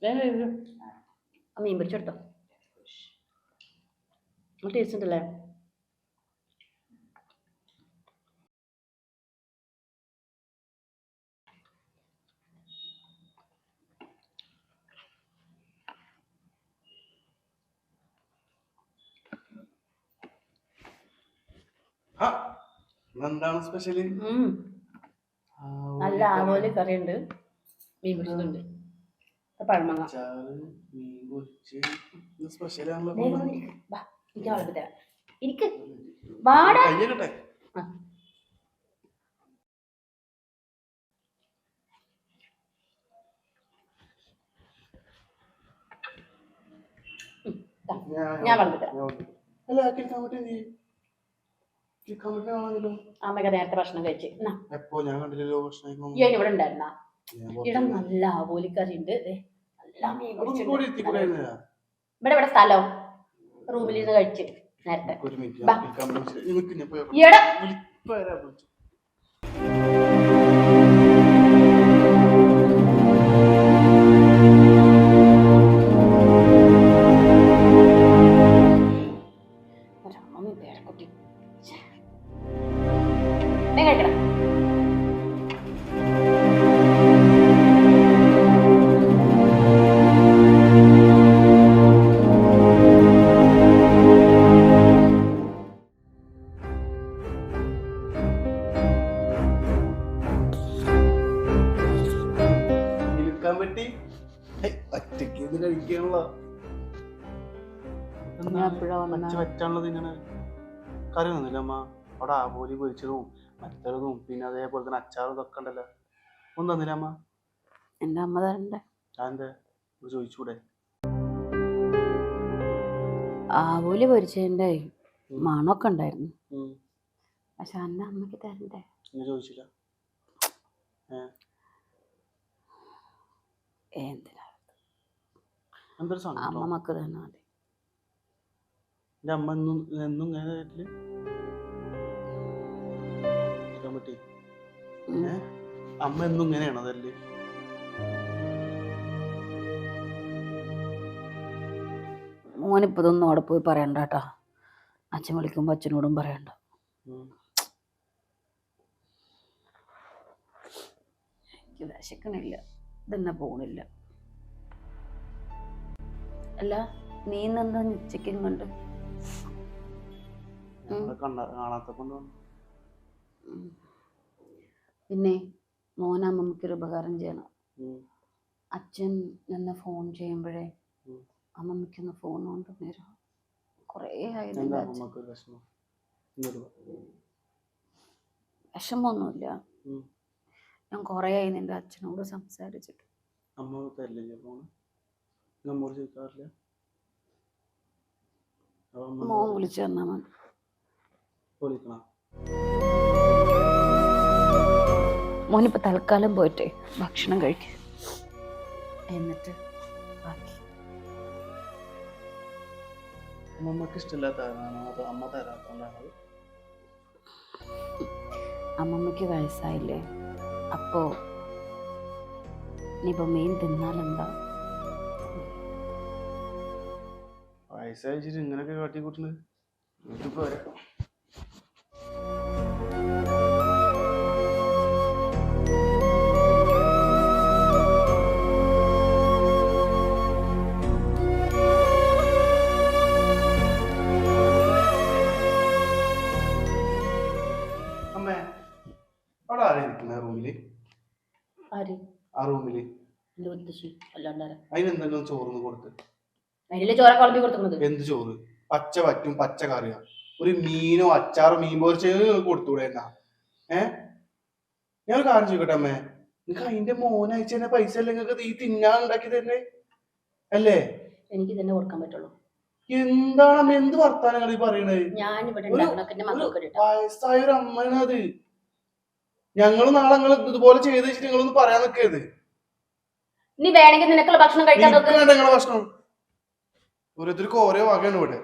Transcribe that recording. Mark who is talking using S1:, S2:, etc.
S1: മീൻ പിടിച്ചെടുത്തോ taste ഉണ്ടല്ലേ
S2: എന്താണ് special?
S1: നല്ല ആവോലി കറിയുണ്ട്, മീൻ പിടിച്ചിട്ടുണ്ട്, പഴമങ്ങ. എനിക്ക് വാടാ ഞാൻ അമ്മയൊക്കെ നേരത്തെ ഭക്ഷണം കഴിച്ച് ഇവിടെ ഉണ്ടായിരുന്ന ഇവിടെ നല്ല ആവോലിക്കറി ഉണ്ട്, നല്ല മീൻ ഇവിടെ സ്ഥലം റൂമിൽ നിന്ന് കഴിച്ച് നേരത്തെ.
S2: ഇങ്ങനെ കറി വന്നില്ല അമ്മ? അവിടെ ആവോലി പൊരിച്ചതും മറ്റതും പിന്നെ അതേപോലെ തന്നെ അച്ചാറും ഇതൊക്കെ ഉണ്ടല്ലോ, ഒന്നും തന്നില്ല അമ്മ?
S1: എന്റെ അമ്മ തരണ്ടേ?
S2: അതെന്താ ചോദിച്ചൂടെ?
S1: ആവോലി പൊരിച്ചതിന്റെ മണമൊക്കെ ഉണ്ടായിരുന്നു, പക്ഷെ അന്ന അമ്മക്ക് തരണ്ടേ?
S2: ചോദിച്ചില്ല.
S1: എന്തിനാ അമ്മക്ക് തന്നെ മതി.
S2: എന്റെ അമ്മ എന്നും ഇങ്ങനെ അമ്മ എന്നും ഇങ്ങനെയാണോ അതല്ലേ?
S1: മോനിപ്പോ ഇതൊന്നും അവിടെ പോയി പറയണ്ട കേട്ടാ, അച്ഛൻ വിളിക്കുമ്പോ അച്ഛനോടും പറയണ്ട. എനിക്ക് വിശക്കണില്ല, ഇതന്നെ പോണില്ല. അല്ല നീ എന്താ ഉച്ചയ്ക്കും കണ്ട്? പിന്നെ മോൻ അമ്മമ്മക്കൊരു ഉപകാരം ചെയ്യണം. അച്ഛൻ എന്നെ ഫോൺ ചെയ്യുമ്പോഴേ അമ്മമ്മയ്ക്കൊന്ന് ഫോൺ കൊണ്ടുവന്നേരും. കുറേ വിഷമൊന്നുമില്ല, ഞാൻ കുറേ ആയി നിന്റെ അച്ഛനോട് സംസാരിച്ചിട്ട്. മോൻ വിളിച്ചു തന്നാ മതി. മോനിപ്പോ തൽക്കാലം പോയിട്ടേ ഭക്ഷണം കഴിക്കും, എന്നിട്ട് ബാക്കി. അമ്മമ്മക്ക് വയസ്സായില്ലേ, അപ്പോ ഇനിയിപ്പോ മീൻ തിന്നാലെന്താ?
S2: വയസ്സായിട്ട് ഇങ്ങനൊക്കെ കാട്ടിക്കൂട്ടുന്നത് പോരാ. അമ്മേ അവിടെ ആരാ റൂമില്? ആ റൂമില് അതിനെന്തെങ്കിലും ചോറ് കൊടുത്ത്? എന്ത് ചോറ്? പച്ച പറ്റും പച്ച കറിയാ. ഒരു മീനോ അച്ചാറോ മീൻ പൊരിച്ചത് കൊടുത്തൂടെ എന്നാ? ഞാൻ കാര്യം ചോദിക്കട്ടെ അമ്മേ, നിങ്ങൾക്ക് അതിന്റെ മോൻ അയച്ചു തന്നെ പൈസ അല്ലേ നിങ്ങൾക്ക് ഈ തിന്നാൻ ഉണ്ടാക്കി തന്നെ അല്ലേ?
S1: എനിക്ക് തന്നെ കൊടുക്കാൻ പറ്റുള്ളൂ.
S2: എന്താണ് അമ്മ എന്ത് വർത്താനങ്ങൾ ഈ പറയണത്? വയസ്സായ ഒരു അമ്മയാണത്. ഞങ്ങള് നാളെ നിങ്ങൾ ഇതുപോലെ ചെയ്ത് വെച്ചിട്ട് നിങ്ങളൊന്ന് പറയാൻ നിൽക്കരുത്.
S1: നീ വേണമെങ്കിൽ നിനക്കുള്ള ഭക്ഷണം കഴിക്കാൻ
S2: നിങ്ങളെ ഭക്ഷണം ഓരോരുത്തർക്ക് ഓരോ വകയാണ് ഇവിടെ.